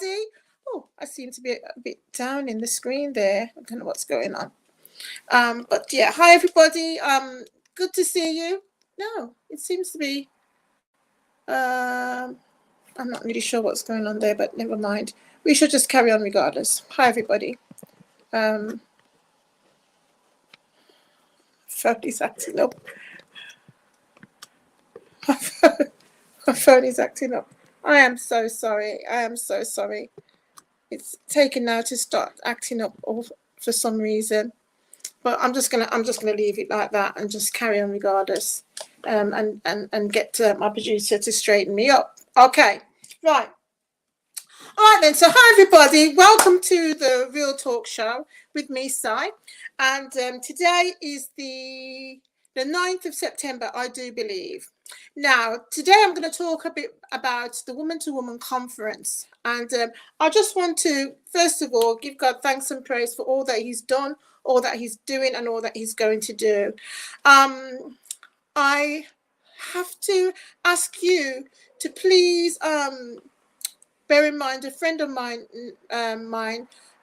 everybody. Oh, I seem to be a bit down in the screen there. I don't know what's going on. But yeah, hi everybody. Good to see you. No, it seems to be. I'm not really sure what's going on there, but never mind. We should just carry on regardless. Hi everybody. Phone is acting up. My phone is acting up. I am so sorry. I am so sorry. It's taken now to start acting up for some reason. But I'm just gonna leave it like that and just carry on regardless, and get my producer to straighten me up. Okay, right. All right then. So hi everybody. Welcome to the Real Talk Show with me, Si. And today is the 9th of September, I do believe. Now, today I'm going to talk a bit about the Woman to Woman Conference. And I just want to, first of all, give God thanks and praise for all that he's done, all that he's doing, and all that he's going to do. I have to ask you to please bear in mind a friend of mine,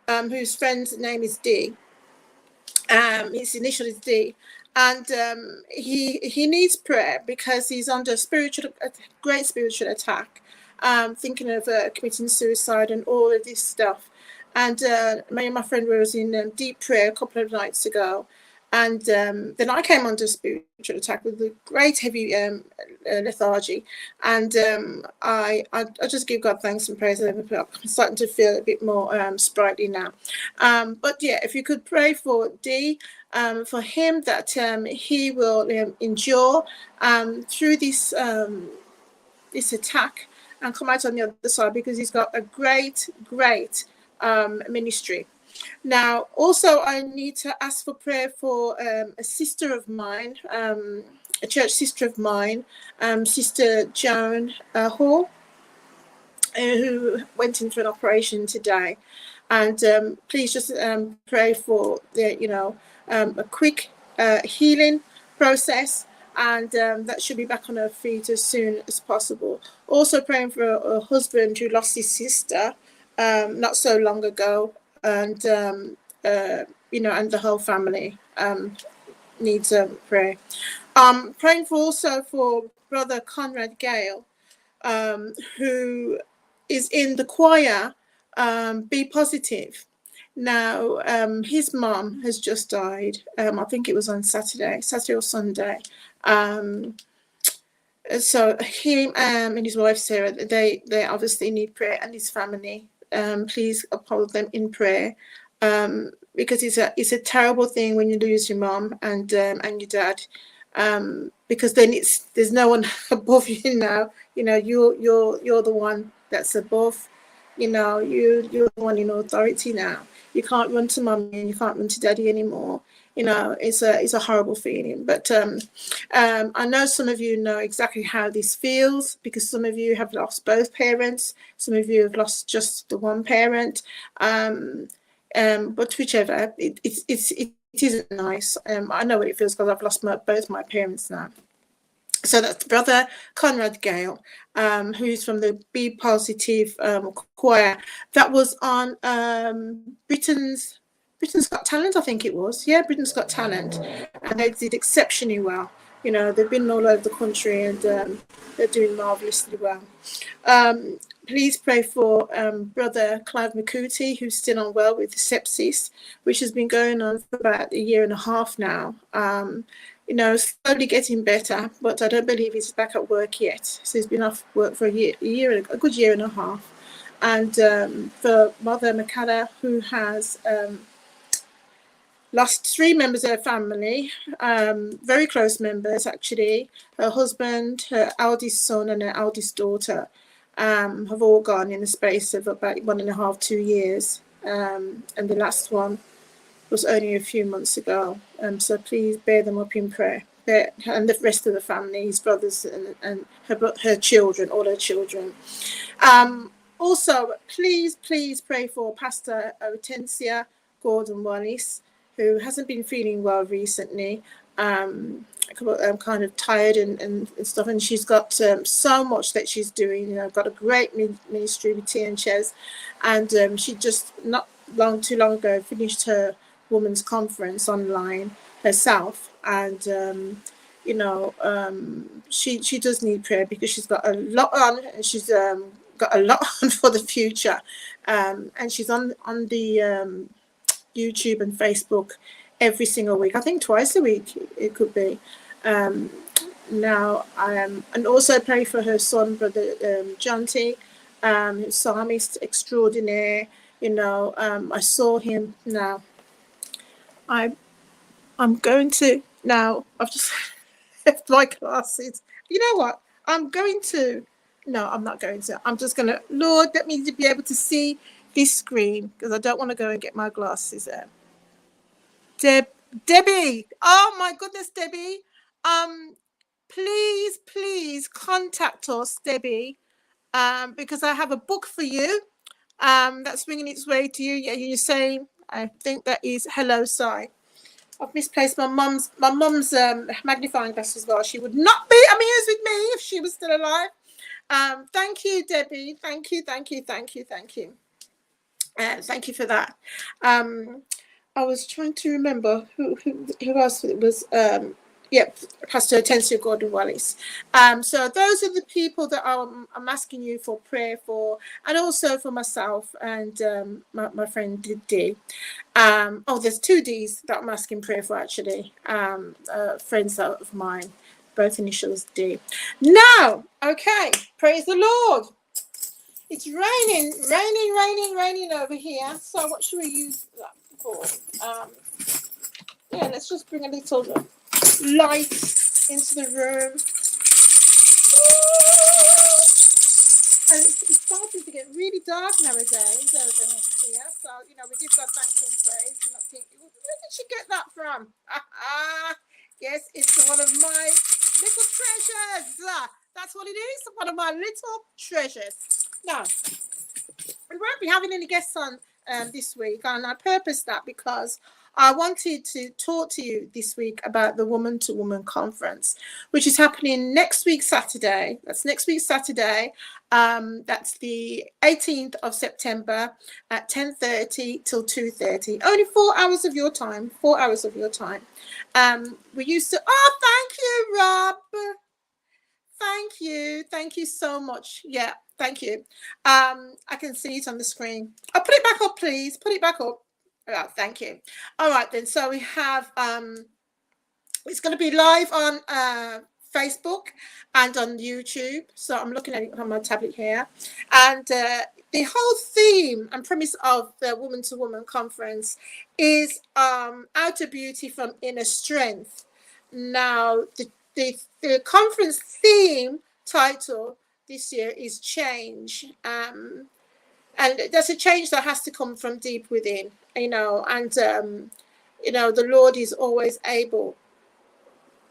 whose friend's name is D. His initial is D. And he needs prayer because he's under a great spiritual attack, thinking of committing suicide and all of this stuff. And me and my friend was in deep prayer a couple of nights ago. And then I came under spiritual attack with a great heavy lethargy. And I just give God thanks and praise. I'm starting to feel a bit more sprightly now. But yeah, if you could pray for D, for him, that he will endure through this attack and come out on the other side, because he's got a great ministry. Now, also, I need to ask for prayer for a sister of mine, a church sister of mine, Sister Joan Hall, who went in for an operation today. And please just pray for a quick healing process, and that should be back on her feet as soon as possible. Also praying for a husband who lost his sister not so long ago, and and the whole family needs prayer. Praying also for Brother Conrad Gale, who is in the choir, Be Positive. Now, his mom has just died. I think it was on Saturday or Sunday. So him and his wife Sarah, they obviously need prayer, and his family. Please uphold them in prayer, because it's a terrible thing when you lose your mom and your dad, because then there's no one above you now. You're the one that's above. You're the one in authority now. You can't run to mommy and you can't run to daddy anymore. It's a horrible feeling. But I know some of you know exactly how this feels, because some of you have lost both parents. Some of you have lost just the one parent. But whichever, it isn't nice. I know what it feels, because I've lost both my parents now. So that's Brother Conrad Gale, who's from the Be Positive choir that was on Britain's Got Talent, I think it was. Yeah, Britain's Got Talent, and they did exceptionally well. They've been all over the country, and they're doing marvelously well. Please pray for Brother Clive McCooty, who's still unwell with sepsis, which has been going on for about a year and a half now. Slowly getting better, but I don't believe he's back at work yet. So he's been off work for a good year and a half. And for Mother McCalla, who has lost 3 members of her family, very close members actually. Her husband, her eldest son, and her eldest daughter have all gone in the space of about 1.5 to 2 years. And the last one was only a few months ago. So please bear them up in prayer. And the rest of the family, his brothers and her children, all her children. Also, please pray for Pastor Hortensia Gordon Wallace, who hasn't been feeling well recently, kind of tired and stuff, and she's got so much that she's doing. Got a great ministry with Tia and Ches, and she just not too long ago finished her women's conference online herself, and she does need prayer because she's got a lot on, and she's got a lot on for the future, and she's on the YouTube and Facebook every single week. I think twice a week it could be. Now and also pray for her son, brother Jonty, who's psalmist extraordinaire. I saw him now. I'm going to now. I've just left my glasses. You know what? No, I'm not going to. I'm just going to, Lord, let me be able to see this screen because I don't want to go and get my glasses out. Debbie. Oh my goodness, Debbie. Please contact us, Debbie, because I have a book for you that's bringing its way to you. Yeah, you're saying, I think that is hello, Si. I've misplaced my mum's magnifying glass as well. She would not be amused with me if she was still alive. Thank you, Debbie. Thank you for that. I was trying to remember who else it was. Pastor Atencio Gordon Wallace. So those are the people that I'm asking you for prayer for, and also for myself and my friend Dee. There's two D's that I'm asking prayer for actually. Friends of mine, both initials D. Now, okay, praise the Lord. It's raining over here. So what should we use that for? Let's just bring a little light into the room. And it's starting to get really dark nowadays over here. So, we give God thanks and praise. And I think, where did she get that from? Yes, it's one of my little treasures. That's what it is, one of my little treasures. Now, we won't be having any guests on this week, and I purposed that because I wanted to talk to you this week about the Woman to Woman Conference, which is happening next week, Saturday. That's next week, Saturday. That's the 18th of September at 10:30 till 2:30. Only 4 hours of your time. 4 hours of your time. We used to. Oh, thank you, Rob. Thank you so much. Yeah, thank you. I can see it on the screen. I'll put it back up, please. Put it back up. Oh, thank you. All right then. So we have it's going to be live on Facebook and on YouTube. So I'm looking at it on my tablet here, and the whole theme and premise of the Woman to Woman Conference is outer beauty from inner strength. Now the conference theme title this year is change, and there's a change that has to come from deep within, and the Lord is always able.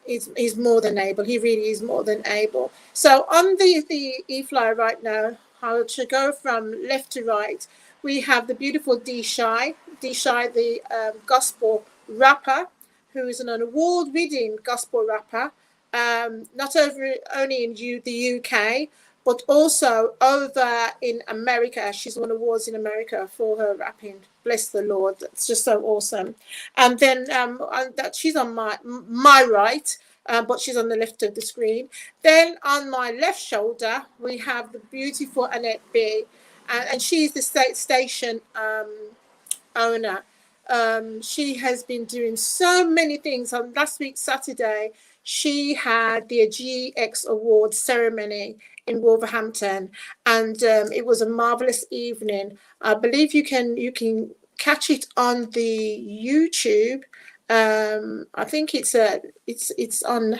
He's more than able. He really is more than able. So on the e-flyer right now, how to go from left to right, we have the beautiful Dee Shy, the gospel rapper, who is an award-winning gospel rapper, not only in the UK, but also over in America. She's won awards in America for her rapping. Bless the Lord. That's just so awesome. And then that she's on my right, but she's on the left of the screen. Then on my left shoulder, we have the beautiful Annette B. And she's the station owner. She has been doing so many things. On last week, Saturday, she had the GX Awards ceremony in Wolverhampton, and it was a marvelous evening. I believe you can catch it on the YouTube. I think it's on.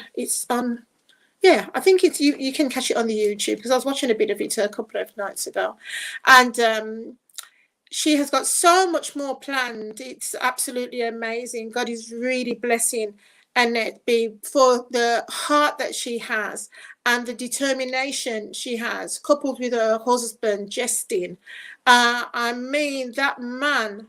Yeah, I think it's you can catch it on the YouTube because I was watching a bit of it a couple of nights ago, and she has got so much more planned. It's absolutely amazing. God is really blessing Annette B for the heart that she has and the determination she has, coupled with her husband Justin. I mean, that man.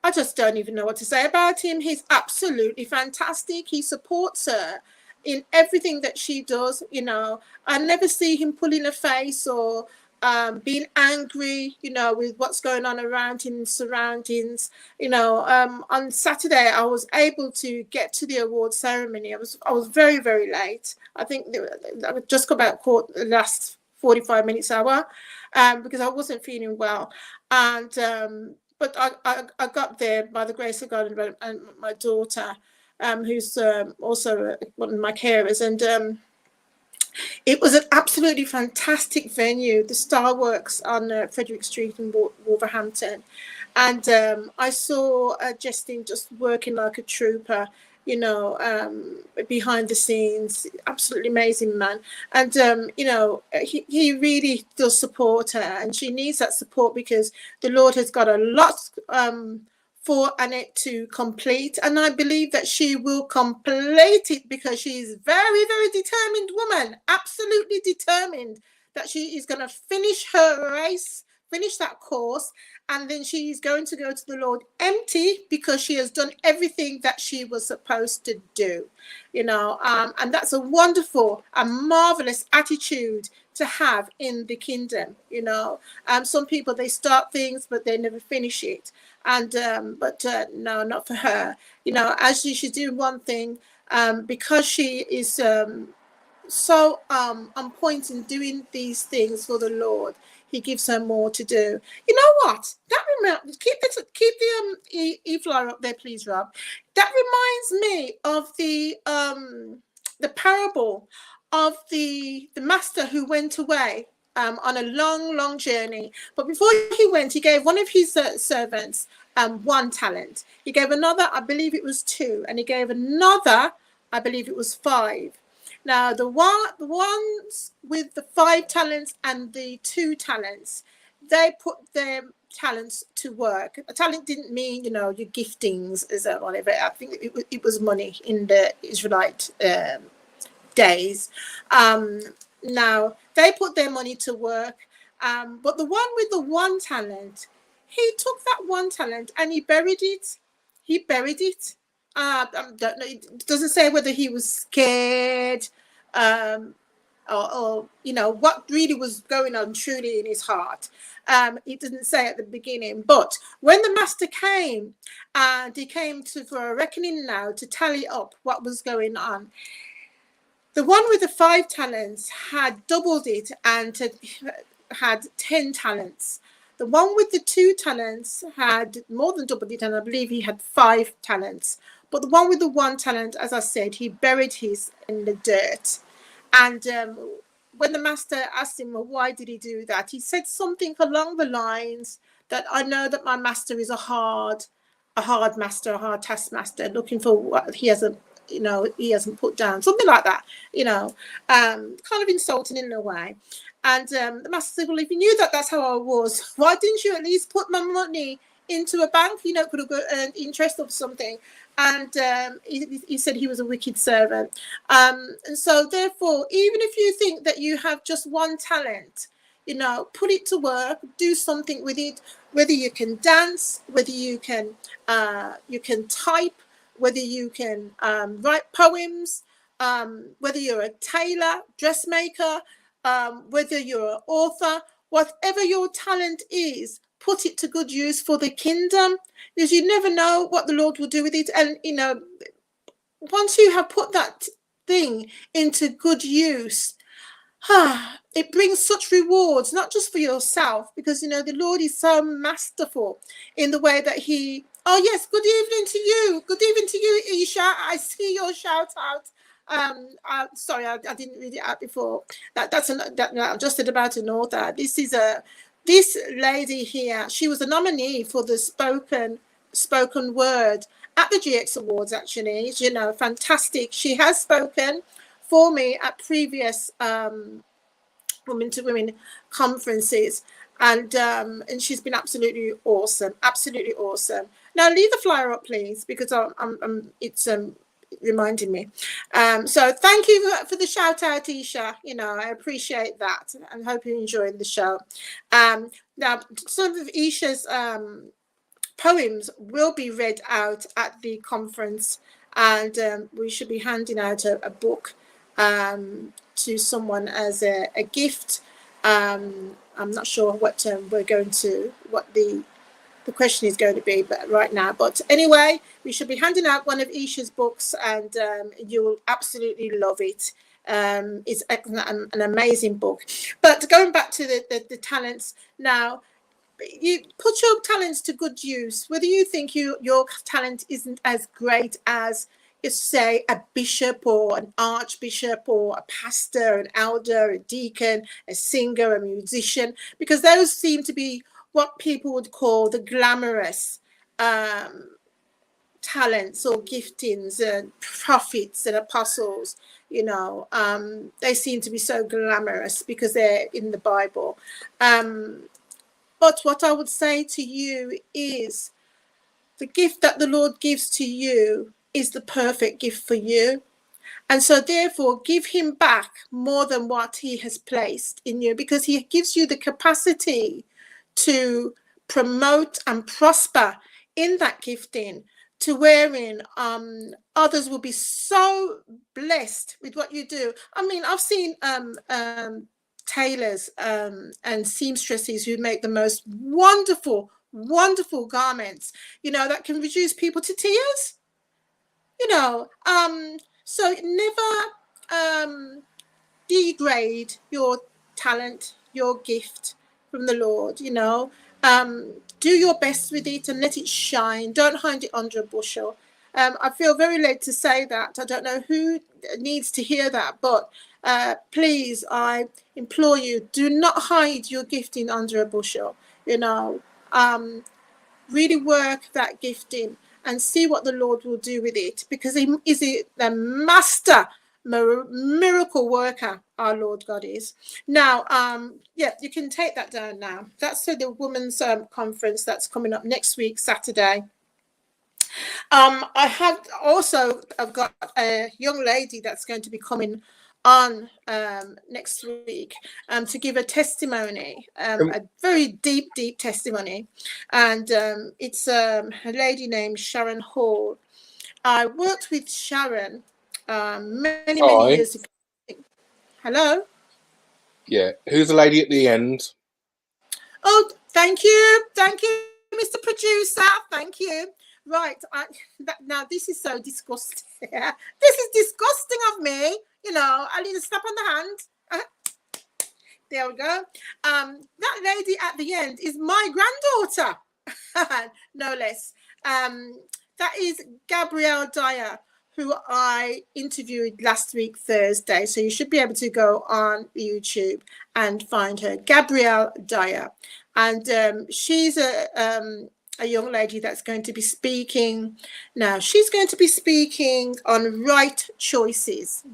I just don't even know what to say about him. He's absolutely fantastic. He supports her in everything that she does. You know, I never see him pulling a face or being angry, you know, with what's going on around him, surroundings. You know, on Saturday I was able to get to the award ceremony. I was very, very late. I think I just got about caught the last 45 minutes hour, because I wasn't feeling well, and but I got there by the grace of God and my daughter, who's also one of my carers, and it was an absolutely fantastic venue, the Starworks on Frederick Street in Wolverhampton. And I saw Justin just working like a trooper, you know, behind the scenes. Absolutely amazing man. And, you know, he really does support her, and she needs that support because the Lord has got a lot for Annette to complete, and I believe that she will complete it because she is very, very determined woman, absolutely determined that she is going to finish her race, finish that course, and then she is going to go to the Lord empty because she has done everything that she was supposed to do, you know, and that's a wonderful and marvelous attitude to have in the kingdom, you know. Some people, they start things but they never finish it, and but no, not for her, you know. As she's doing one thing, because she is so on point in doing these things for the Lord, he gives her more to do. You know what, that reminds, keep the e-flyer up there please, Rob. That reminds me of the parable of the master who went away on a long journey, but before he went, he gave one of his servants 1 talent. He gave another, I believe it was 2, and he gave another, I believe it was 5. Now, the ones with the 5 talents and the 2 talents, they put their talents to work. A talent didn't mean, you know, your giftings, is that whatever. I think it was money in the Israelite days. Now, they put their money to work, but the one with the 1 talent, he took that 1 talent and he buried it. He buried it. I don't know. It doesn't say whether he was scared, or you know what really was going on truly in his heart. It doesn't say at the beginning, but when the master came, and he came for a reckoning now to tally up what was going on, the one with the 5 talents had doubled it and had 10 talents. The one with the 2 talents had more than doubled it, and I believe he had 5 talents. But the one with the 1 talent, as I said, he buried his in the dirt. And when the master asked him, well, why did he do that? He said something along the lines that, I know that my master is a hard master, a hard taskmaster, looking for what he hasn't, you know, he hasn't put down, something like that, you know, kind of insulting in a way. And the master said, well, if you knew that that's how I was, why didn't you at least put my money into a bank? You know, could have earned interest or something. And he said he was a wicked servant. And so therefore, even if you think that you have just 1 talent, you know, put it to work, do something with it, whether you can dance, whether you can type, whether you can write poems, whether you're a tailor, dressmaker, whether you're an author, whatever your talent is, put it to good use for the kingdom, because you never know what the Lord will do with it. And, you know, once you have put that thing into good use, it brings such rewards, not just for yourself, because, you know, the Lord is so masterful in the way that he, oh yes, good evening to you. Good evening to you, Isha. I see your shout out. Sorry, I didn't read it out before. I just said about an author. This lady here, she was a nominee for the spoken word at the GX Awards, actually. You know, fantastic. She has spoken for me at previous women to women conferences, and she's been absolutely awesome. Now leave the flyer up, please, because it's reminding me. So thank you for the shout out, Isha. You know, I appreciate that, and hope you enjoyed the show. Now some of Isha's poems will be read out at the conference, and we should be handing out a book to someone as a gift. I'm not sure what we're going to, what the question is going to be, but right now. But anyway, we should be handing out one of Isha's books, and you will absolutely love it. It's an amazing book. But going back to the talents now, you put your talents to good use. Whether you think your talent isn't as great as, say, a bishop or an archbishop or a pastor, an elder, a deacon, a singer, a musician, because those seem to be what people would call the glamorous talents or giftings, and prophets and apostles. They seem to be so glamorous because they're in the Bible. But what I would say to you is, the gift that the Lord gives to you is the perfect gift for you. And so therefore, give him back more than what he has placed in you, because he gives you the capacity to promote and prosper in that gifting, to wherein others will be so blessed with what you do. I mean, I've seen tailors and seamstresses who make the most wonderful garments, that can reduce people to tears. So never degrade your talent, your gift from the Lord. Do your best with it and let it shine. Don't hide it under a bushel. I feel very led to say that. I don't know who needs to hear that, but please, I implore you, do not hide your gifting under a bushel. Really work that gifting and see what the Lord will do with it, because he is the master miracle worker. Our Lord God is. Now, yeah, you can take that down now. That's the women's conference that's coming up next week, Saturday. I've got a young lady that's going to be coming on next week to give a testimony, a very deep testimony, and it's a lady named Sharon Hall. I worked with Sharon many years ago. Hello? Yeah, who's the lady at the end? Oh, thank you, Mr. Producer, thank you. Right, now this is so disgusting. This is disgusting of me. I need to slap on the hand. There we go. That lady at the end is my granddaughter, no less. That is Gabrielle Dyer, who I interviewed last week, Thursday. So you should be able to go on YouTube and find her, Gabrielle Dyer. And she's a young lady that's going to be speaking. Now, she's going to be speaking on right choices,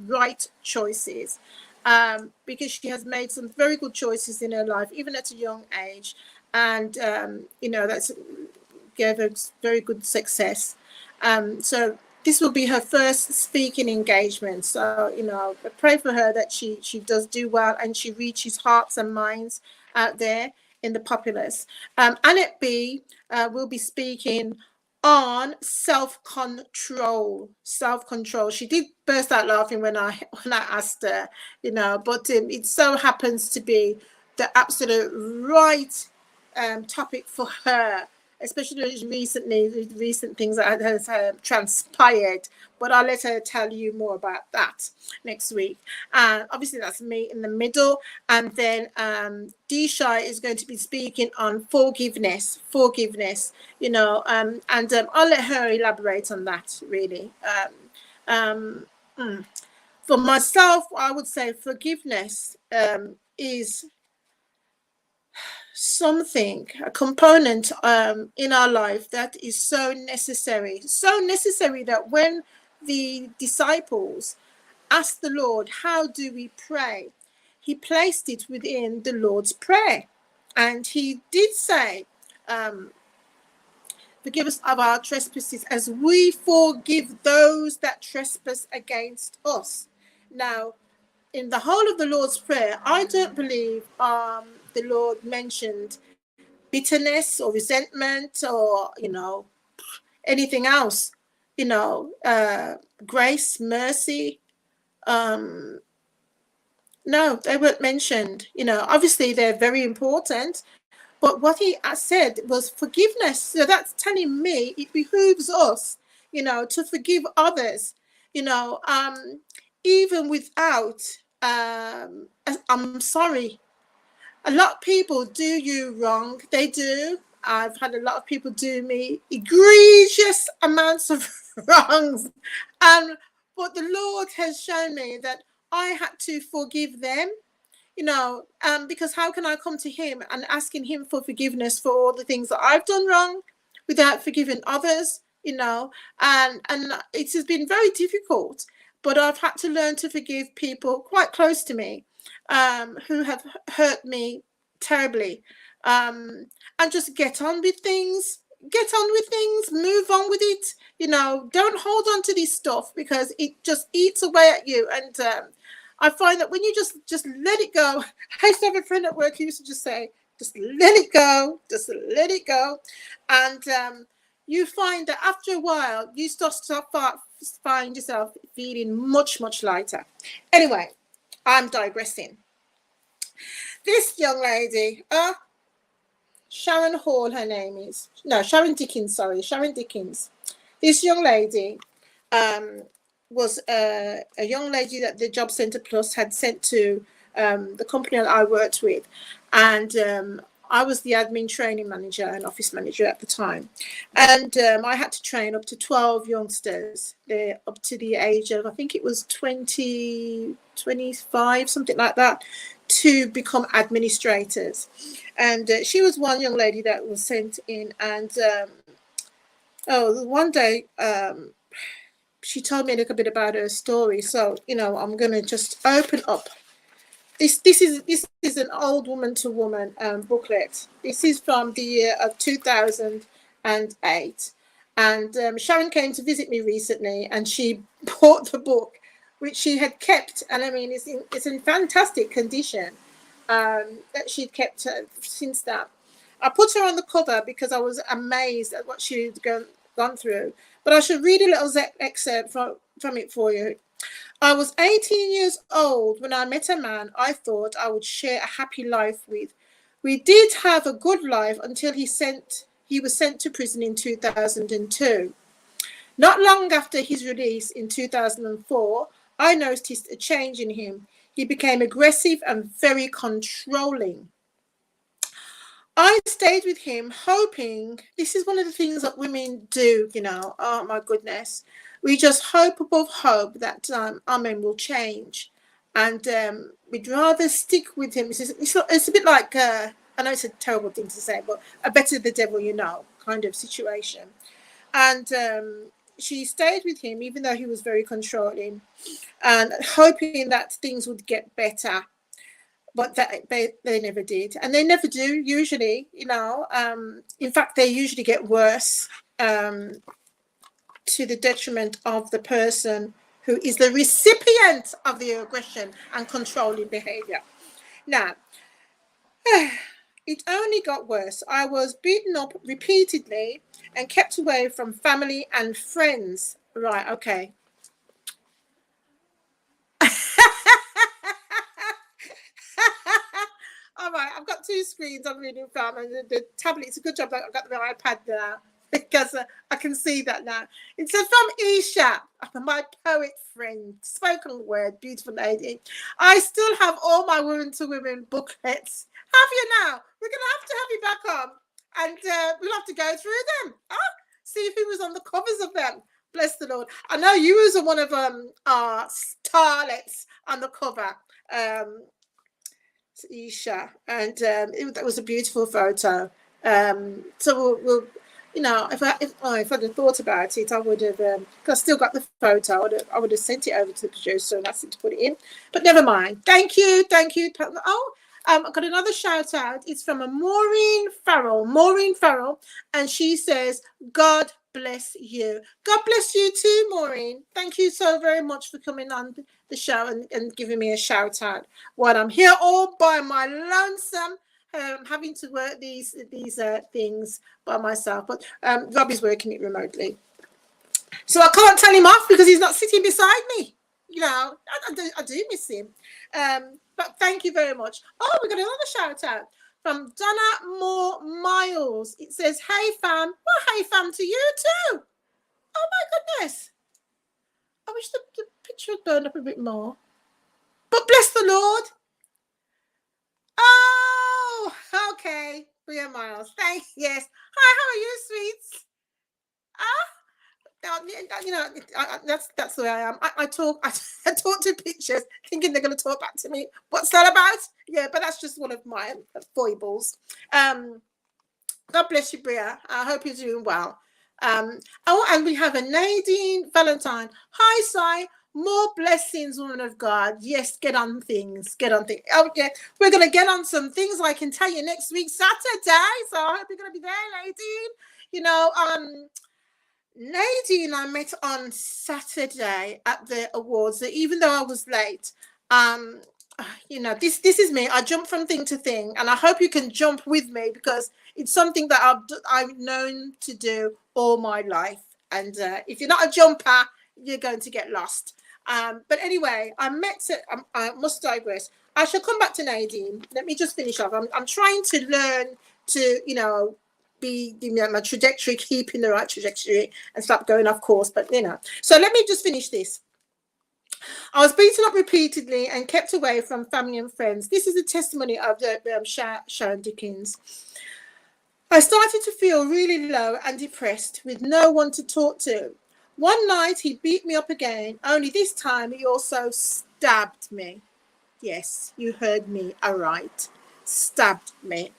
because she has made some very good choices in her life, even at a young age. And, that's gave her very good success. So this will be her first speaking engagement. So, I pray for her that she does do well and she reaches hearts and minds out there in the populace. Annette B will be speaking on self-control. She did burst out laughing when I asked her, but it so happens to be the absolute right topic for her, especially recent things that has transpired. But I'll let her tell you more about that next week. Obviously, that's me in the middle. And then D-Shy is going to be speaking on forgiveness, and I'll let her elaborate on that, really. For myself, I would say forgiveness is a component in our life that is so necessary that when the disciples asked the Lord, how do we pray? He placed it within the Lord's Prayer. And he did say, forgive us of our trespasses as we forgive those that trespass against us. Now, in the whole of the Lord's Prayer, I don't believe the Lord mentioned bitterness or resentment or, anything else, grace, mercy. No, they weren't mentioned. Obviously they're very important, but what he said was forgiveness. So that's telling me it behooves us, to forgive others, even without, I'm sorry. A lot of people do you wrong. They do. I've had a lot of people do me egregious amounts of wrongs. But the Lord has shown me that I had to forgive them, because how can I come to him and asking him for forgiveness for all the things that I've done wrong without forgiving others, and it has been very difficult, but I've had to learn to forgive people quite close to me, who have hurt me terribly, and just get on with things, move on with it, don't hold on to this stuff because it just eats away at you. And I find that when you just let it go, I used to have a friend at work who used to just say, just let it go, and you find that after a while you find yourself feeling much, much lighter. Anyway, I'm digressing. This young lady, Sharon Hall, her name is. No, Sharon Dickens, sorry. Sharon Dickens. This young lady was a young lady that the Job Centre Plus had sent to the company that I worked with. And I was the admin training manager and office manager at the time. And I had to train up to 12 youngsters. They're up to the age of, I think it was 20, 25, something like that, to become administrators. And she was one young lady that was sent in. And one day she told me a little bit about her story. So, I'm going to just open up. This is an old woman to woman booklet. This is from the year of 2008. And Sharon came to visit me recently, and she bought the book, which she had kept. And I mean, it's in fantastic condition, that she'd kept since that. I put her on the cover because I was amazed at what she'd gone through. But I should read a little excerpt from it for you. I was 18 years old when I met a man I thought I would share a happy life with. We did have a good life until he was sent to prison in 2002. Not long after his release in 2004, I noticed a change in him. He became aggressive and very controlling. I stayed with him hoping, this is one of the things that women do, oh my goodness. We just hope above hope that our men will change. And we'd rather stick with him. It's a bit like, I know it's a terrible thing to say, but a better the devil you know kind of situation. And she stayed with him even though he was very controlling and hoping that things would get better. But they never did. And they never do usually, in fact, they usually get worse, to the detriment of the person who is the recipient of the aggression and controlling behavior. Now, it only got worse. I was beaten up repeatedly and kept away from family and friends. Right, okay. All right, I've got two screens I'm reading from, and the tablet. It's a good job that I've got the iPad there, because I can see that now. It's from Isha, my poet friend, spoken word, beautiful lady. I still have all my women to women booklets. Have you now? We're going to have you back on, and we'll have to go through them. See who was on the covers of them. Bless the Lord. I know you was one of our starlets on the cover, Isha, and that was a beautiful photo. So we'll if I'd have thought about it, I would have. I still got the photo. I would have sent it over to the producer and asked him to put it in. But never mind. Thank you. Oh, I've got another shout out. It's from a Maureen Farrell, and she says, "God bless you." God bless you too, Maureen. Thank you so very much for coming on the show and giving me a shout out while I'm here all by my lonesome. having to work these things by myself. But Robbie's working it remotely, so I can't tell him off because he's not sitting beside me. You know, I do miss him. But thank you very much. Oh, we got another shout out from Donna Moore Miles. It says, "Hey fam." Well, hey fam to you too. Oh my goodness. I wish the picture had burned up a bit more. But bless the Lord. Oh, okay. Bria Miles. Thanks. Yes. Hi, how are you, sweets? You know, that's the way I am. I talk to pictures thinking they're going to talk back to me. What's that about? Yeah, but that's just one of my foibles. God bless you, Bria. I hope you're doing well. Oh, and we have a Nadine Valentine. Hi, Si. More blessings, woman of God. Yes, get on things. Get on things. Okay, we're going to get on some things I can tell you next week, Saturday. So I hope you're going to be there, Nadine. You know, Nadine I met on Saturday at the awards. Even though I was late, you know, this is me. I jump from thing to thing, and I hope you can jump with me because it's something that I've known to do all my life. And if you're not a jumper, you're going to get lost. But anyway, I must digress. I shall come back to Nadine. Let me just finish off. I'm trying to learn to, you know, be my trajectory, keeping the right trajectory and stop going off course. But, you know, so let me just finish this. I was beaten up repeatedly and kept away from family and friends. This is a testimony of Sharon Dickens. I started to feel really low and depressed with no one to talk to. One night he beat me up again, only this time he also stabbed me. Yes, you heard me aright. Stabbed me.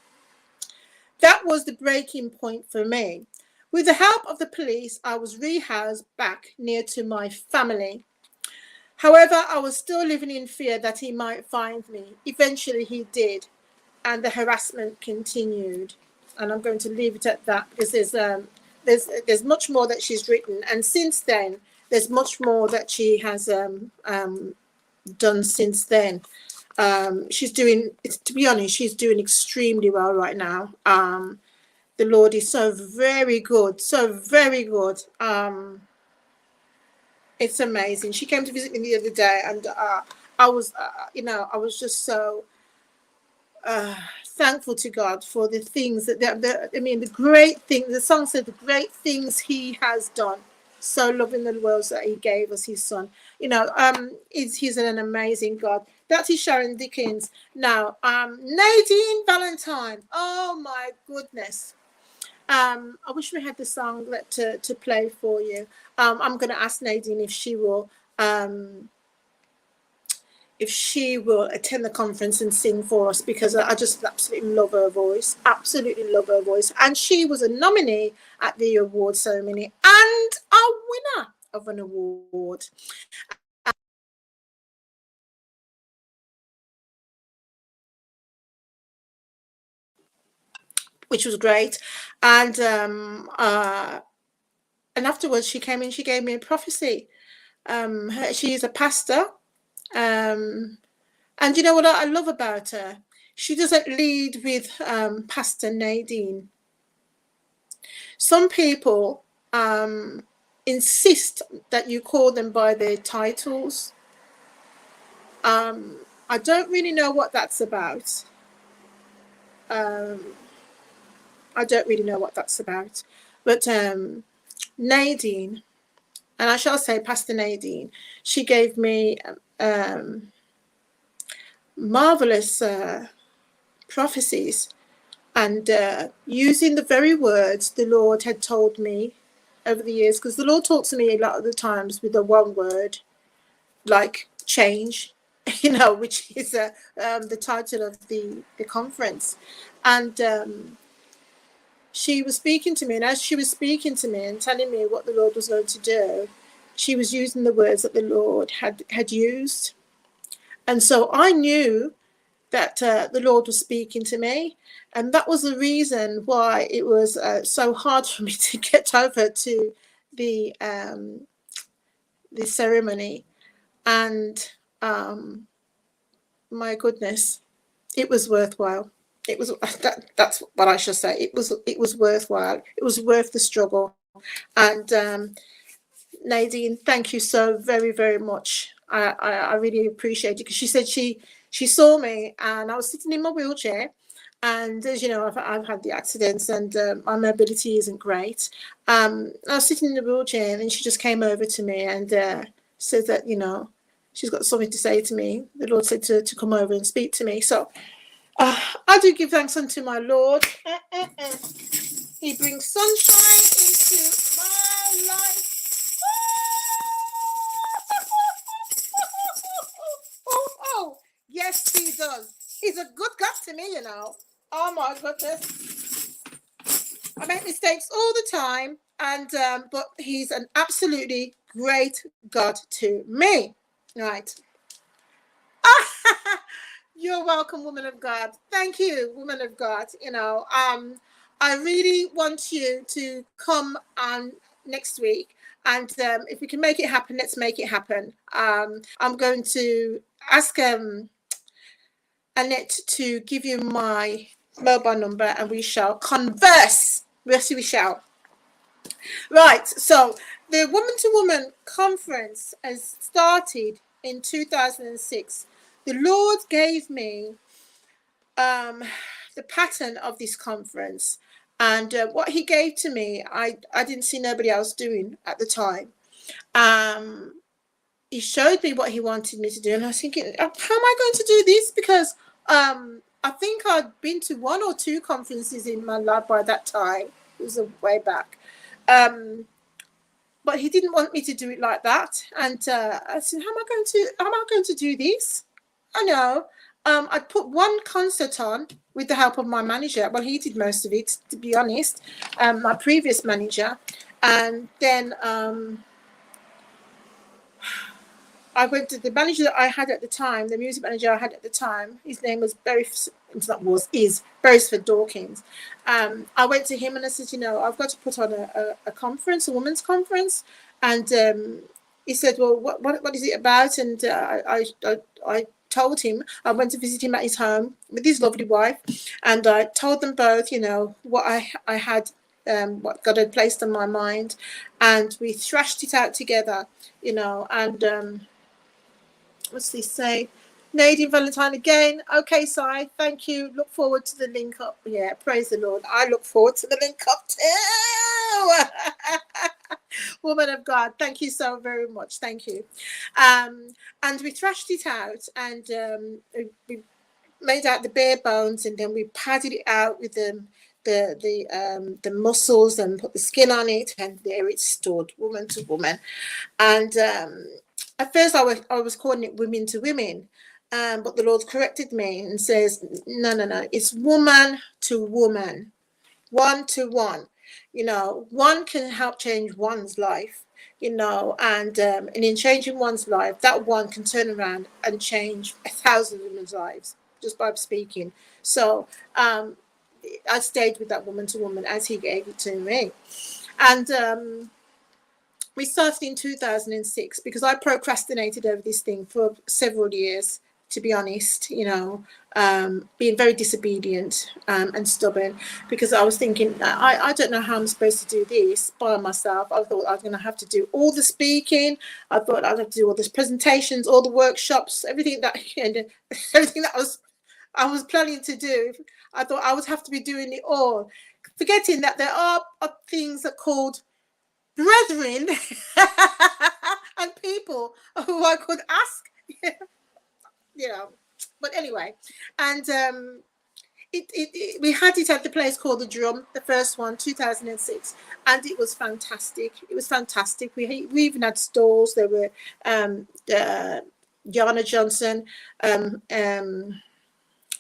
That was the breaking point for me. With the help of the police, I was rehoused back near to my family. However, I was still living in fear that he might find me. Eventually he did, and the harassment continued. And I'm going to leave it at that because there's much more that she's written, and since then there's much more that she has done since then. She's doing, to be honest, she's doing extremely well right now. The Lord is so very good, so very good. It's amazing. She came to visit me the other day, and I was, you know, I was just so thankful to God for the things that, I mean, the great things. The song said the great things He has done. So loving the world that He gave us His Son. You know, He's an amazing God. That is Sharon Dickens. Now, Nadine Valentine. Oh my goodness. I wish we had the song to play for you. I'm going to ask Nadine if she will attend the conference and sing for us, because I just absolutely love her voice. Absolutely love her voice. And she was a nominee at the award ceremony and a winner of an award. Which was great. And afterwards she came in, she gave me a prophecy. She is a pastor. And you know what I love about her? She doesn't lead with Pastor Nadine. Some people insist that you call them by their titles. I don't really know what that's about. I don't really know what that's about. But Nadine, and I shall say Pastor Nadine, she gave me marvelous prophecies, and using the very words the Lord had told me over the years, because the Lord talks to me a lot of the times with the one word, like change, you know, which is the title of the conference. And she was speaking to me, and as she was speaking to me and telling me what the Lord was going to do, she was using the words that the Lord had used. And so I knew that the Lord was speaking to me, and that was the reason why it was so hard for me to get over to the ceremony. And my goodness, it was worthwhile. it was that's what I should say. It was worthwhile. It was worth the struggle. And Nadine, thank you so very, very much. I really appreciate it, because she said she saw me and I was sitting in my wheelchair, and as you know, I've had the accidents, and my mobility isn't great. I was sitting in the wheelchair, and then she just came over to me and said that, you know, she's got something to say to me. The Lord said to come over and speak to me. So I do give thanks unto my Lord. He brings sunshine into my life. Oh, yes, he does. He's a good God to me, you know. Oh my goodness. I make mistakes all the time, and but he's an absolutely great God to me. Right. You're welcome, woman of God. Thank you, woman of God. You know, I really want you to come on next week, and if we can make it happen, let's make it happen. I'm going to ask Annette to give you my mobile number, and we shall converse. Yes, we shall. Right. So the Woman to Woman conference has started in 2006. The Lord gave me the pattern of this conference, and what he gave to me, I didn't see nobody else doing at the time. He showed me what he wanted me to do, and I was thinking, how am I going to do this? Because I think I'd been to one or two conferences in my life by that time. It was a way back. But he didn't want me to do it like that. And I said, how am I going to do this? I know. I'd put one concert on with the help of my manager. Well, he did most of it, to be honest, my previous manager. And then I went to the manager that I had at the time, the music manager I had at the time. His name was Beresford Dawkins. I went to him and I said, you know, I've got to put on a conference, a women's conference. And he said, well, what is it about? And I told him. I went to visit him at his home with his lovely wife, and I told them both, you know, what I had, what God had placed on my mind, and we thrashed it out together, you know. And what's this say? Nadine Valentine again. Okay, Si, thank you. Look forward to the link up. Yeah, praise the Lord. I look forward to the link up too. Woman of God, thank you so very much. Thank you. And we thrashed it out, and we made out the bare bones, and then we padded it out with the muscles and put the skin on it, and there it stood, woman to woman. And at first I was calling it women to women, but the Lord corrected me and says, no, it's woman to woman, one to one. You know, one can help change one's life, you know, and in changing one's life, that one can turn around and change 1,000 women's lives just by speaking. So I stayed with that woman to woman as he gave it to me. And we started in 2006 because I procrastinated over this thing for several years, to be honest, you know, being very disobedient and stubborn, because I was thinking, I don't know how I'm supposed to do this by myself. I thought I was going to have to do all the speaking. I thought I'd have to do all the presentations, all the workshops, everything that I was planning to do. I thought I would have to be doing it all, forgetting that there are things that are called brethren and people who I could ask, you know. But anyway, and we had it at the place called the Drum, the first one, 2006, and it was fantastic. It was fantastic. We even had stalls. There were Yana Johnson.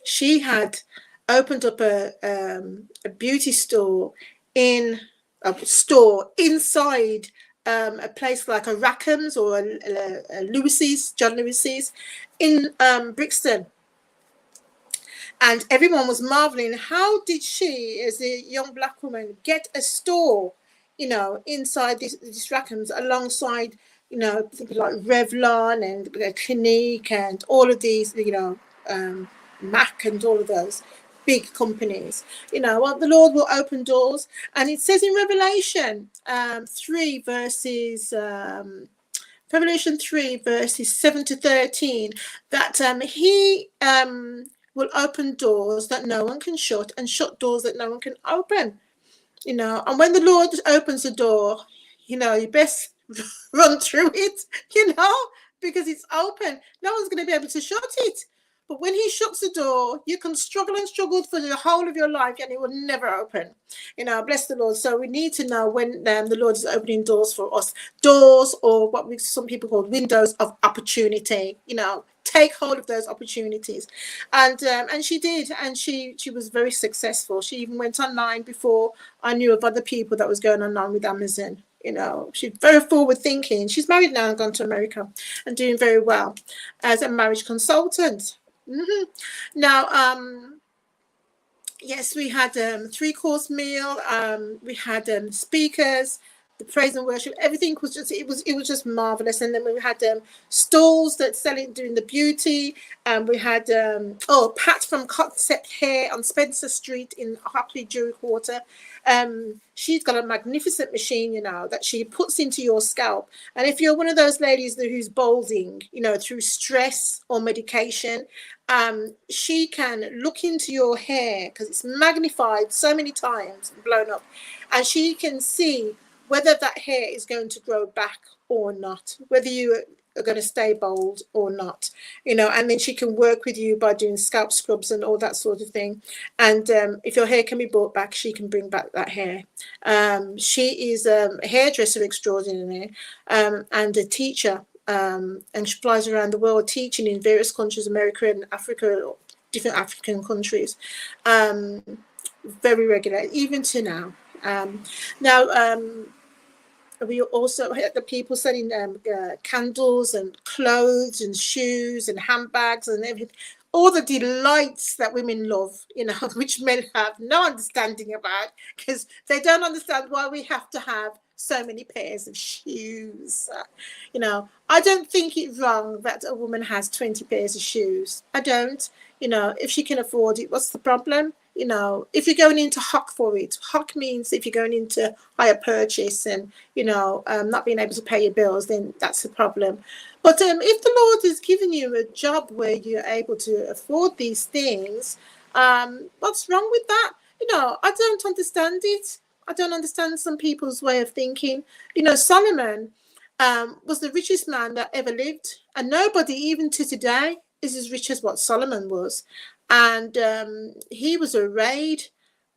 She had opened up a beauty store inside a place like a Rackham's or a Lewis's, John Lewis's in Brixton. And everyone was marveling, how did she, as a young black woman, get a store, you know, inside this Rackham's, alongside, you know, like Revlon and Clinique and all of these, you know, MAC and all of those. big companies. You know, well, the Lord will open doors. And it says in Revelation 3 verses Revelation 3 verses 7 to 13 that he will open doors that no one can shut and shut doors that no one can open. You know, and when the Lord opens the door, you know, you best run through it, you know, because it's open. No one's going to be able to shut it. But when he shuts the door, you can struggle and struggle for the whole of your life and it will never open. You know, bless the Lord. So we need to know when the Lord is opening doors for us. Doors, or what some people call windows of opportunity. You know, take hold of those opportunities. And she did. And she was very successful. She even went online before I knew of other people that was going online with Amazon. You know, she's very forward thinking. She's married now and gone to America and doing very well as a marriage consultant. Now, yes, we had 3-course meal. We had speakers, the praise and worship. Everything was just it was just marvelous. And then we had stalls that selling doing the beauty. We had Pat from Concept Hair on Spencer Street in Hockley Jewelry Quarter. She's got a magnificent machine, you know, that she puts into your scalp. And if you're one of those ladies who's balding, you know, through stress or medication, she can look into your hair because it's magnified so many times and blown up, and she can see whether that hair is going to grow back or not, whether you are going to stay bald or not, you know. And then she can work with you by doing scalp scrubs and all that sort of thing. And if your hair can be brought back, she can bring back that hair. She is a hairdresser extraordinary and a teacher. And she flies around the world teaching in various countries, America and Africa, different African countries, very regular, even to now. We also had the people selling candles and clothes and shoes and handbags and everything, all the delights that women love, you know, which men have no understanding about, because they don't understand why we have to have so many pairs of shoes. You know, I don't think it's wrong that a woman has 20 pairs of shoes. I don't. You know, if she can afford it, what's the problem? You know, if you're going into hock for it, hock means if you're going into higher purchase and, you know, not being able to pay your bills, then that's a problem. But if the Lord has given you a job where you're able to afford these things, what's wrong with that? You know, I don't understand it. I don't understand some people's way of thinking. You know, Solomon was the richest man that ever lived, and nobody, even to today, is as rich as what Solomon was. And he was arrayed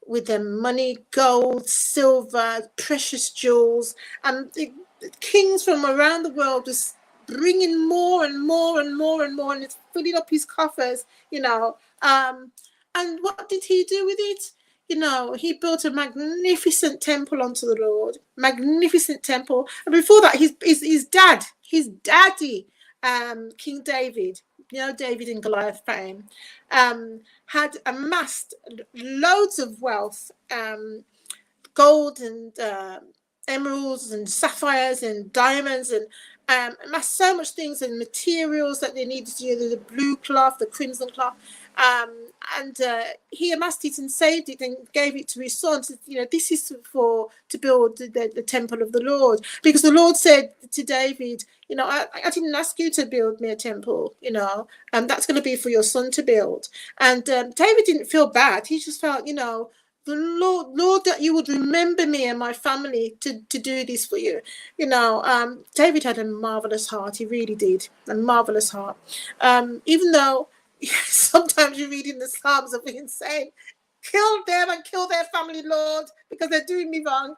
with the money, gold, silver, precious jewels, and the kings from around the world was bringing more and more and more and more, and it's filling up his coffers, you know. And what did he do with it? You know, he built a magnificent temple unto the Lord, magnificent temple. And before that, his daddy, King David, you know, David and Goliath fame, had amassed loads of wealth, gold and emeralds and sapphires and diamonds, and amassed so much things and materials that they needed to use, the blue cloth, the crimson cloth. And he amassed it and saved it and gave it to his son. So, you know, this is to build the temple of the Lord, because the Lord said to David, you know, I didn't ask you to build me a temple, you know, that's going to be for your son to build. And David didn't feel bad. He just felt, you know, the Lord, that you would remember me and my family to do this for you. You know, David had a marvelous heart. He really did, a marvelous heart. Even though sometimes you read in the Psalms of being saying, kill them and kill their family, Lord, because they're doing me wrong.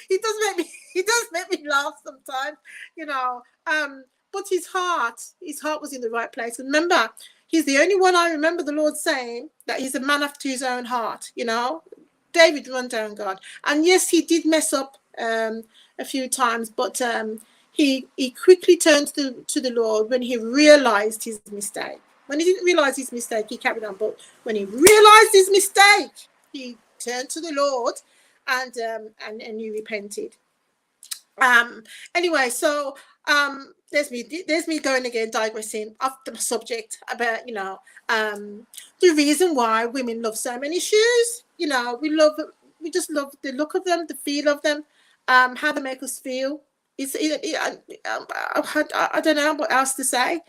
He does make me laugh sometimes, you know. But his heart was in the right place. Remember, he's the only one I remember the Lord saying that he's a man after his own heart, you know. David run down God. And yes, he did mess up a few times, but he quickly turned to the Lord when he realized his mistake. When he didn't realize his mistake, he carried on. But when he realized his mistake, he turned to the Lord and he repented. Anyway, so There's me going again, digressing off the subject about, the reason why women love so many shoes. We just love the look of them, the feel of them, how they make us feel. I don't know what else to say.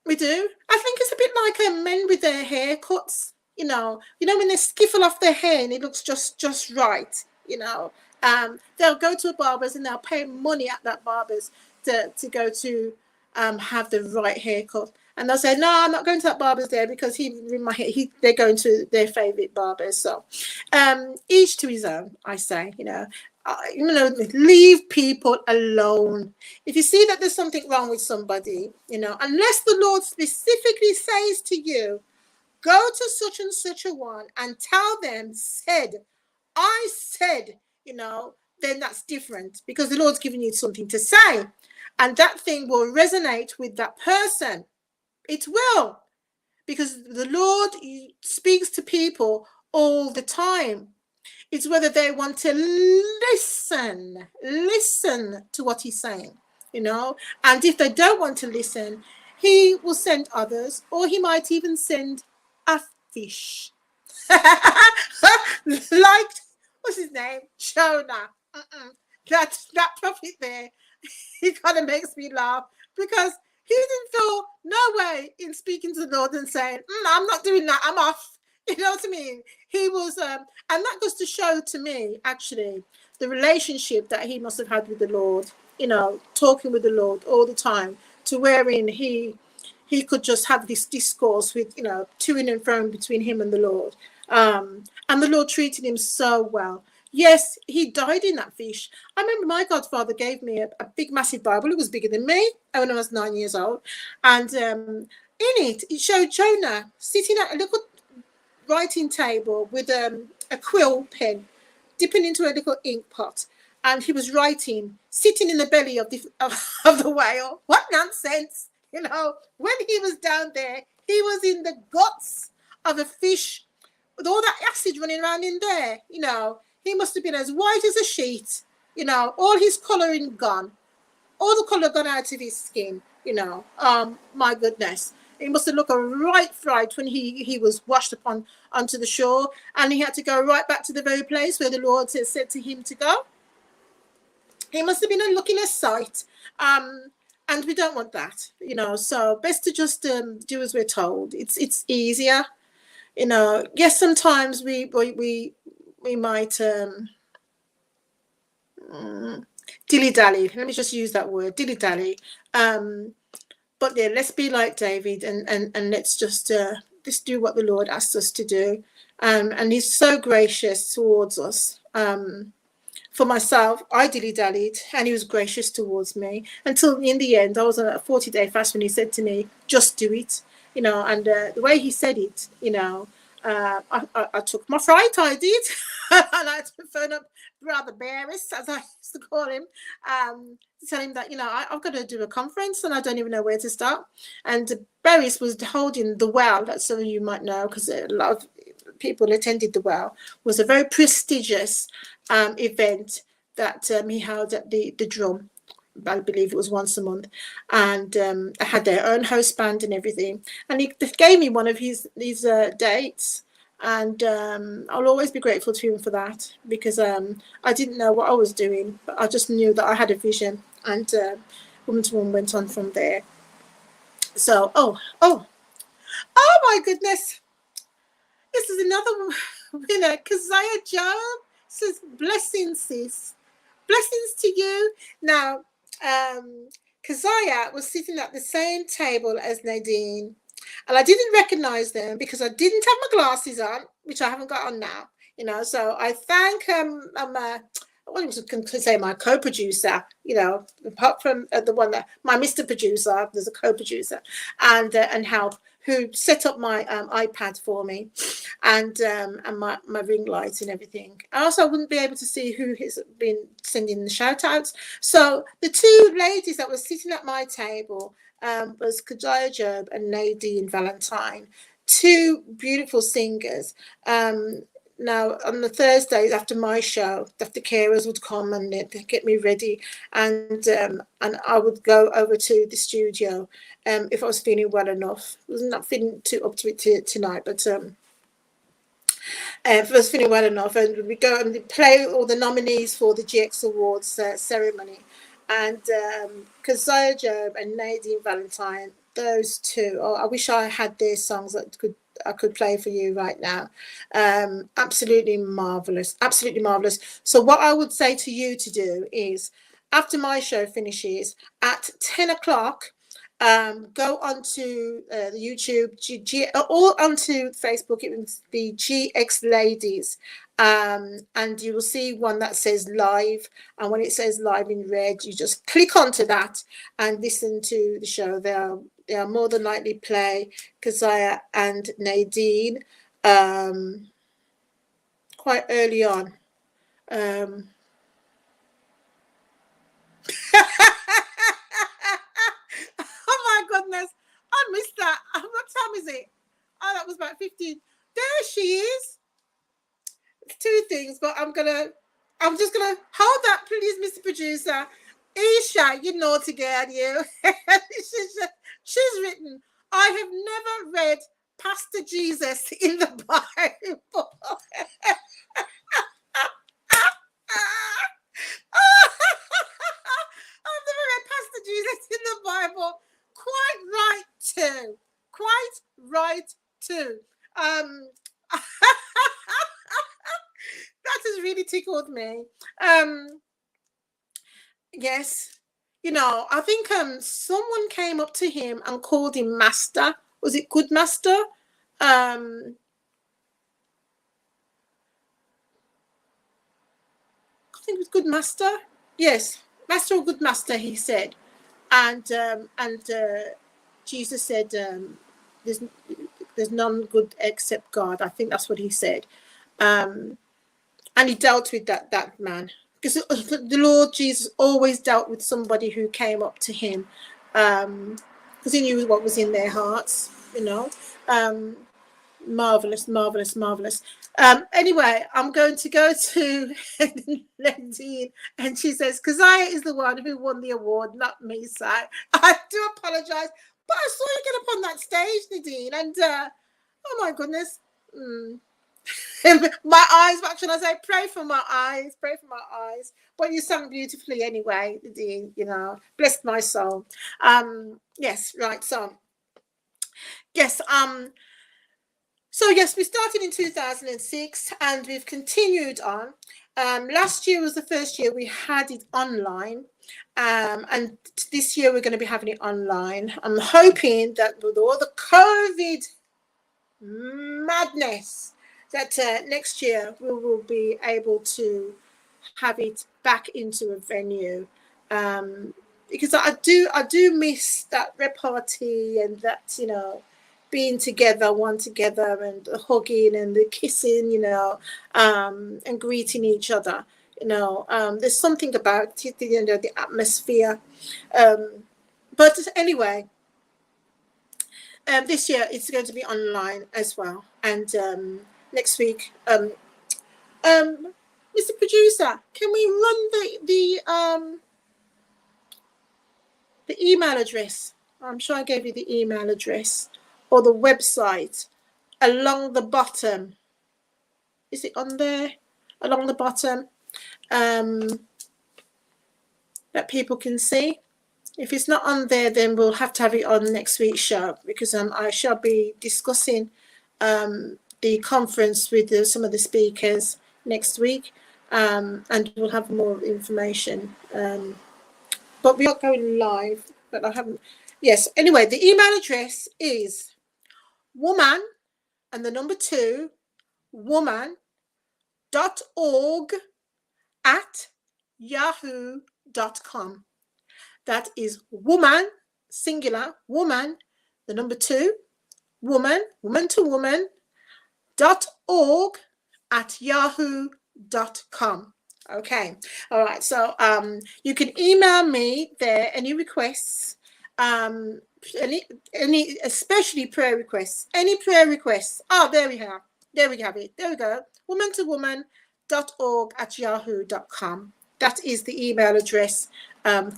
We do. I think it's a bit like men with their haircuts. When they skiffle off their hair and it looks just right. They'll go to a barber's and they'll pay money at that barber's to go to have the right haircut. And they'll say, no, I'm not going to that barber's there because they're going to their favorite barbers. So each to his own, I say, leave people alone. If you see that there's something wrong with somebody, unless the Lord specifically says to you, go to such and such a one and tell them, I said, then that's different, because the Lord's giving you something to say, and that thing will resonate with that person. It will, because the Lord speaks to people all the time. It's whether they want to listen to what he's saying, and if they don't want to listen, he will send others, or he might even send a fish. Like, what's his name? Jonah. That prophet there, he kind of makes me laugh, because he didn't feel no way in speaking to the Lord and saying, I'm not doing that, I'm off. You know what I mean? He was, and that goes to show to me, actually, the relationship that he must have had with the Lord, talking with the Lord all the time, to wherein he could just have this discourse with, to and fro between him and the Lord. And the Lord treated him so well. Yes, he died in that fish. I remember my godfather gave me a big, massive Bible. It was bigger than me when I was 9 years old. And in it showed Jonah sitting at a little writing table with a quill pen, dipping into a little ink pot. And he was writing, sitting in the belly of the whale. What nonsense! When he was down there, he was in the guts of a fish with all that acid running around in there. He must have been as white as a sheet, all his colouring gone, all the colour gone out of his skin, my goodness. He must have looked a right fright when he was washed onto the shore, and he had to go right back to the very place where the Lord said to him to go. He must have been looking a sight. And we don't want that, so best to just do as we're told. It's easier, Yes, sometimes we might dilly-dally. Let me just use that word, dilly-dally. But yeah, let's be like David and let's just do what the Lord asked us to do. And he's so gracious towards us. For myself, I dilly-dallied, and he was gracious towards me until in the end. I was on a 40-day fast when he said to me, just do it, and the way he said it, I took my fright, I did. And I had to phone up Brother Barris, as I used to call him, to tell him that, I've got to do a conference and I don't even know where to start. And Barris was holding the Well, that some of you might know, because a lot of people attended the Well. It was a very prestigious event that he held at the Drum. I believe it was once a month, and had their own host band and everything. And he gave me one of his dates, and I'll always be grateful to him for that, because I didn't know what I was doing, but I just knew that I had a vision, and Woman to Woman went on from there. So, oh my goodness, this is another winner. Keziah Job says, blessings, sis. Blessings to you. Now, Keziah was sitting at the same table as Nadine, and I didn't recognize them because I didn't have my glasses on, which I haven't got on now, so I thank I was going to say my co-producer, apart from the one that my Mr. Producer, there's a co-producer, and help, who set up my iPad for me, and my ring light and everything. I also wouldn't be able to see who has been sending the shout outs. So the two ladies that were sitting at my table was Keziah Job and Nadine Valentine, two beautiful singers. Now, on the Thursdays after my show, the carers would come and they'd get me ready, and I would go over to the studio if I was feeling well enough. I was not feeling too up to it tonight, but if I was feeling well enough, and we go and play all the nominees for the GX Awards ceremony, and Keziah Job and Nadine Valentine, those two. Oh, I wish I had their songs that I could play for you right now. Absolutely marvelous, absolutely marvelous. So what I would say to you to do is, after my show finishes at 10 o'clock, go onto the YouTube, or onto Facebook. It was the GX Ladies, and you will see one that says live. And when it says live in red, you just click onto that and listen to the show. They'll more than likely play Keziah and Nadine quite early on. Oh my goodness, I missed that. What time is it? Oh, that was about 15. There she is. Two things, but I'm just gonna hold that, please, Mr. Producer. Isha, you naughty girl, you. she's written, I have never read Pastor Jesus in the Bible. I've never read Pastor Jesus in the Bible. Quite right too. Quite right too. That has really tickled me. Yes, I think someone came up to him and called him Master. Was it Good Master? I think it was Good Master. Yes, Master or Good Master, he said. And Jesus said, there's none good except God. I think that's what he said. And he dealt with that man, because the Lord Jesus always dealt with somebody who came up to him, because he knew what was in their hearts. Marvelous, marvelous, marvelous. Anyway, I'm going to go to Nadine, and she says Keziah is the one who won the award, not me. So I do apologize, but I saw you get up on that stage, Nadine, and oh my goodness. My eyes, what should I say? Pray for my eyes, pray for my eyes. But you sang beautifully anyway, Nadine, blessed my soul. Yes, right. So yes, yes, we started in 2006 and we've continued on. Last year was the first year we had it online, and this year we're going to be having it online. I'm hoping that with all the COVID madness, that next year we will be able to have it back into a venue, because I do miss that repartee and that being together, one together, and the hugging and the kissing, and greeting each other. There's something about it, the atmosphere. But anyway, this year it's going to be online as well, and next week, Mr. Producer, can we run the email address? I'm sure I gave you the email address or the website along the bottom. Is it on there? Along the bottom, that people can see. If it's not on there, then we'll have to have it on next week's show, because I shall be discussing the conference with some of the speakers next week, and we'll have more information. But we are going live, but I haven't. Yes, anyway, the email address is woman and the number 2 woman.org@yahoo.com. That is woman, singular, woman, the number 2, woman to woman, .org@yahoo.com. Okay. All right. So you can email me there any requests, any especially prayer requests, any prayer requests. Oh, there we have. There we have it. There we go. woman2woman.org@yahoo.com. That is the email address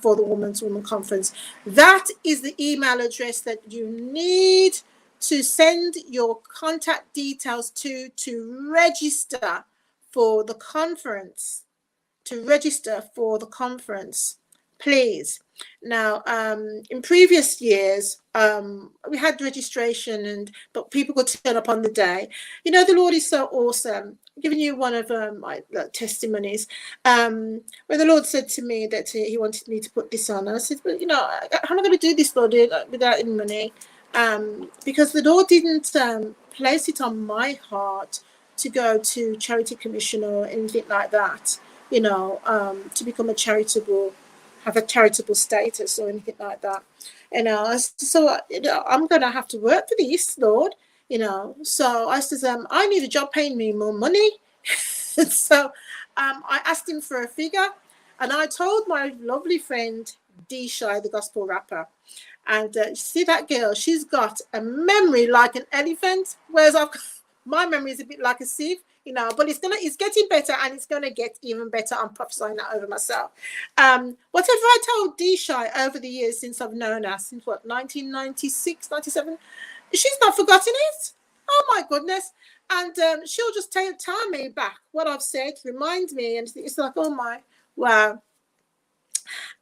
for the Woman to Woman Conference. That is the email address that you need to send your contact details to register for the conference. Please. Now, in previous years, we had registration, but people could turn up on the day. You know, the Lord is so awesome. I'm giving you one of my testimonies. When the Lord said to me that he wanted me to put this on, and I said, well, you know, how am I going to do this, Lord, without any money? Because the Lord didn't place it on my heart to go to Charity Commission or anything like that, you know, to become have a charitable status or anything like that. You know, so you know, I'm going to have to work for this, Lord, you know. So I says, I need a job paying me more money. So I asked him for a figure, and I told my lovely friend, D Shy, the gospel rapper, and see that girl, she's got a memory like an elephant, whereas my memory is a bit like a sieve, you know, but it's getting better, and it's gonna get even better. I'm prophesying that over myself. Whatever I told D Shy over the years since I've known her, since what, 1996, 97, she's not forgotten it. Oh my goodness. And she'll just tell me back what I've said, remind me, and it's like, oh my, wow.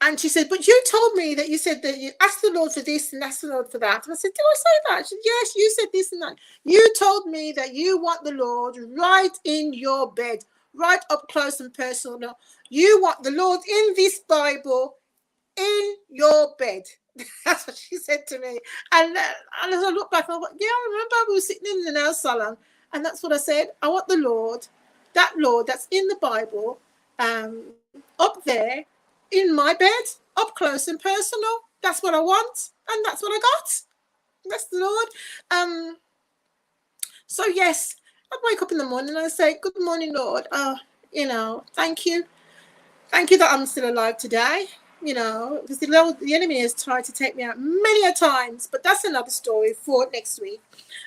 And she said, but you told me that you said that you asked the Lord for this and asked the Lord for that. And I said, did I say that? She said, yes, you said this and that. You told me that you want the Lord right in your bed, right up close and personal. You want the Lord in this Bible in your bed. That's what she said to me. And as I look back, I thought, yeah, I remember we were sitting in the nail salon. And that's what I said. I want the Lord, that Lord that's in the Bible, up there, in my bed, up close and personal. That's what I want, and that's what I got. That's the Lord. So yes, I wake up in the morning and I say, good morning, Lord. You know, thank you that I'm still alive today. You know, because the enemy has tried to take me out many a times, but that's another story for next week.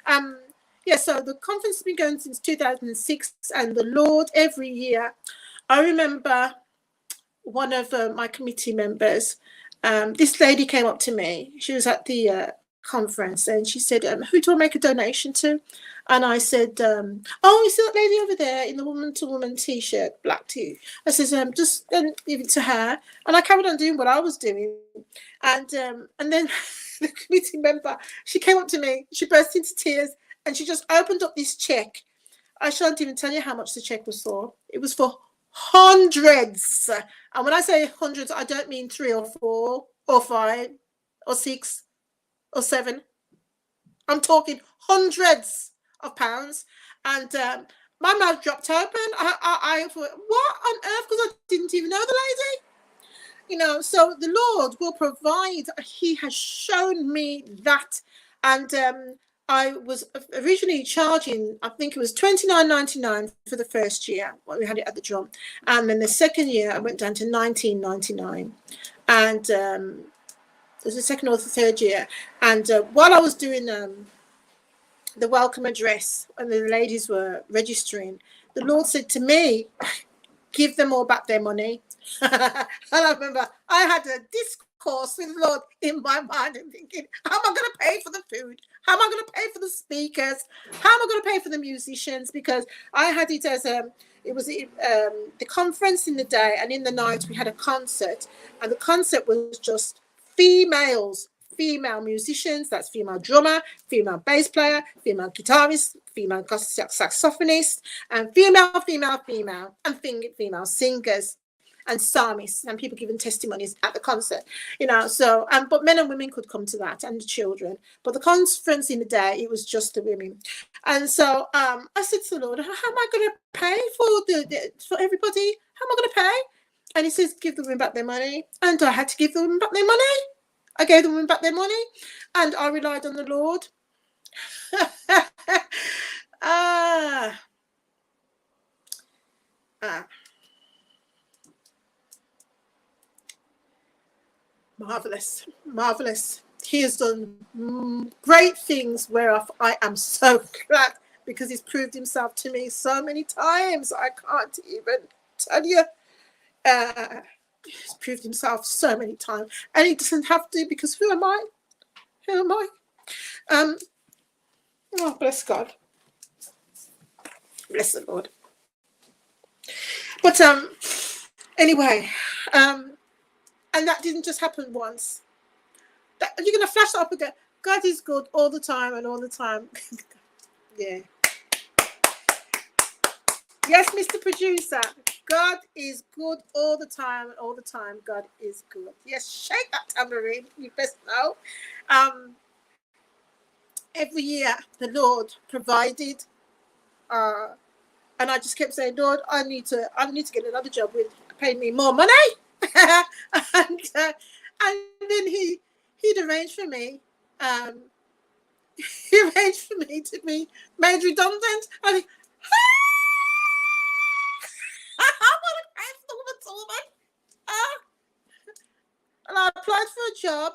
Yeah, so the conference has been going since 2006, and the Lord every year. I remember one of my committee members, this lady came up to me. She was at the conference, and she said, who do I make a donation to? And I said, oh, you see that lady over there in the Woman to Woman t-shirt, black tee. I says, just give it to her. And I carried on doing what I was doing. And then the committee member, she came up to me, she burst into tears, and she just opened up this check. I shan't even tell you how much the check was for. It was for hundreds. And when I say hundreds, I don't mean 3 or 4 or 5 or 6 or 7. I'm talking hundreds of pounds. And my mouth dropped open. I thought, what on earth? Because I didn't even know the lady. You know, so the Lord will provide. He has shown me that. And I was originally charging, I think it was $29.99 for the first year. Well, we had it at the drum. And then the second year, I went down to $19.99. And it was the second or the third year. And while I was doing the welcome address and the ladies were registering, the Lord said to me, give them all back their money. And I remember I had a discourse with the Lord in my mind and thinking, how am I going to pay for the food? How am I going to pay for the speakers? How am I going to pay for the musicians? Because I had it as it was the conference in the day, and in the night we had a concert, and the concert was just female musicians, that's female drummer, female bass player, female guitarist, female saxophonist, and female, and female singers and psalmists, and people giving testimonies at the concert, you know. So, but men and women could come to that, and the children. But the conference in the day, it was just the women. And so I said to the Lord, how am I going to pay for everybody? How am I going to pay? And he says, give the women back their money. And I had to give the women back their money. I gave the women back their money, and I relied on the Lord. Marvelous. He has done great things whereof I am so glad because he's proved himself to me so many times. I can't even tell you. He's proved himself so many times, and he doesn't have to, because who am I? Who am I? Oh, bless God. Bless the Lord. But anyway, and that didn't just happen once. You're going to flash that up again. God is good all the time and all the time. Yeah. Yes, Mr. Producer. God is good all the time and all the time. God is good. Yes, shake that tambourine. You best know. Every year the Lord provided, and I just kept saying, Lord, I need to get another job with paying me more money. and then he'd arranged for me. He arranged for me to be made redundant. I think, I want to pay for the woman. And I applied for a job.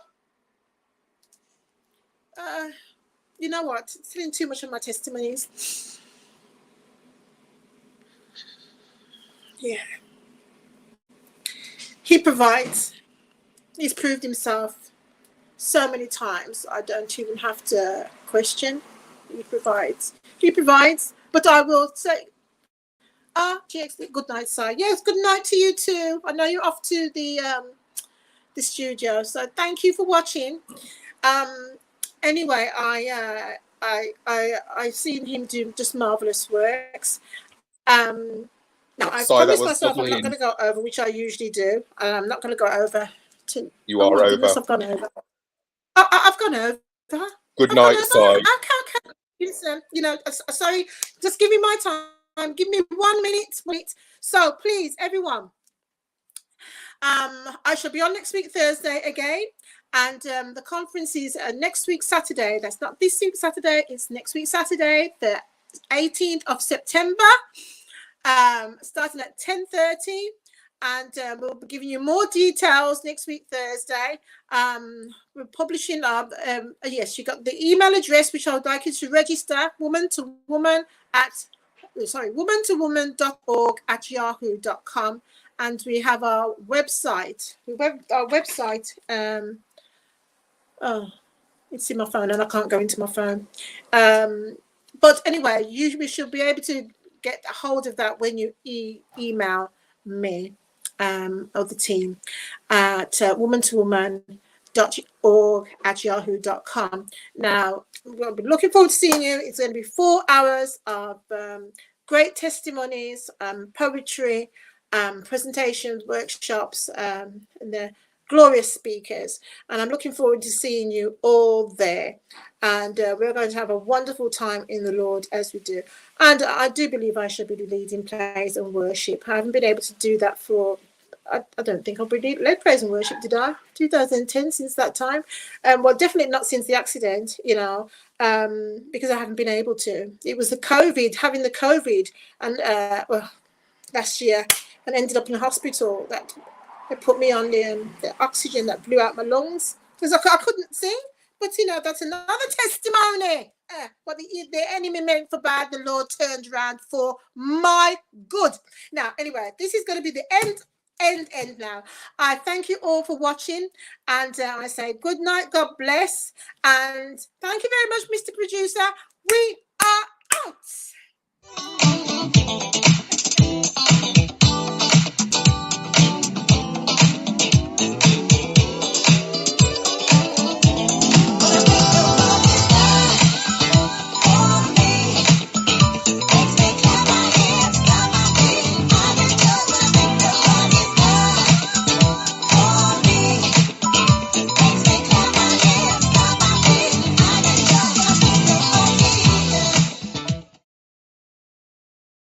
You know what? It's in too much of my testimonies. Yeah. He provides. He's proved himself so many times. I don't even have to question. He provides. He provides. But I will say, GX, good night, Si. Yes, good night to you too. I know you're off to the studio, so thank you for watching. Anyway, I've seen him do just marvelous works. Now I promised myself I'm not going to go over, which I usually do. I'm not going to go over. You are over. I've gone over. I've gone over. Good night, Si. Okay. Listen, sorry. Just give me my time. Give me 1 minute. Wait. So please, everyone. I shall be on next week Thursday again, and the conference is next week Saturday. That's not this week Saturday. It's next week Saturday, the 18th of September, starting at 10:30, and we'll be giving you more details next week Thursday. We're publishing yes, you got the email address, which I would like you to register, woman2woman.org@yahoo.com. And we have our website. It's in my phone and I can't go into my phone. But anyway, we should be able to get a hold of that when you email me or the team at woman2woman.org@yahoo.com. Now, we'll be looking forward to seeing you. It's going to be 4 hours of great testimonies, poetry, presentations, workshops, and the glorious speakers. And I'm looking forward to seeing you all there. And we're going to have a wonderful time in the Lord as we do. And I do believe I should be leading praise and worship. I haven't been able to do that for, I don't think I've really led praise and worship, did I? 2010, since that time. Well, definitely not since the accident, because I haven't been able to. It was having the COVID, and last year, and ended up in a hospital that they put me on the oxygen that blew out my lungs because I couldn't sing. But that's another testimony. What the enemy meant for bad, the Lord turned around for my good. Now, anyway, this is going to be the end now. I thank you all for watching, and I say good night, God bless, and thank you very much, Mr. Producer. We are out.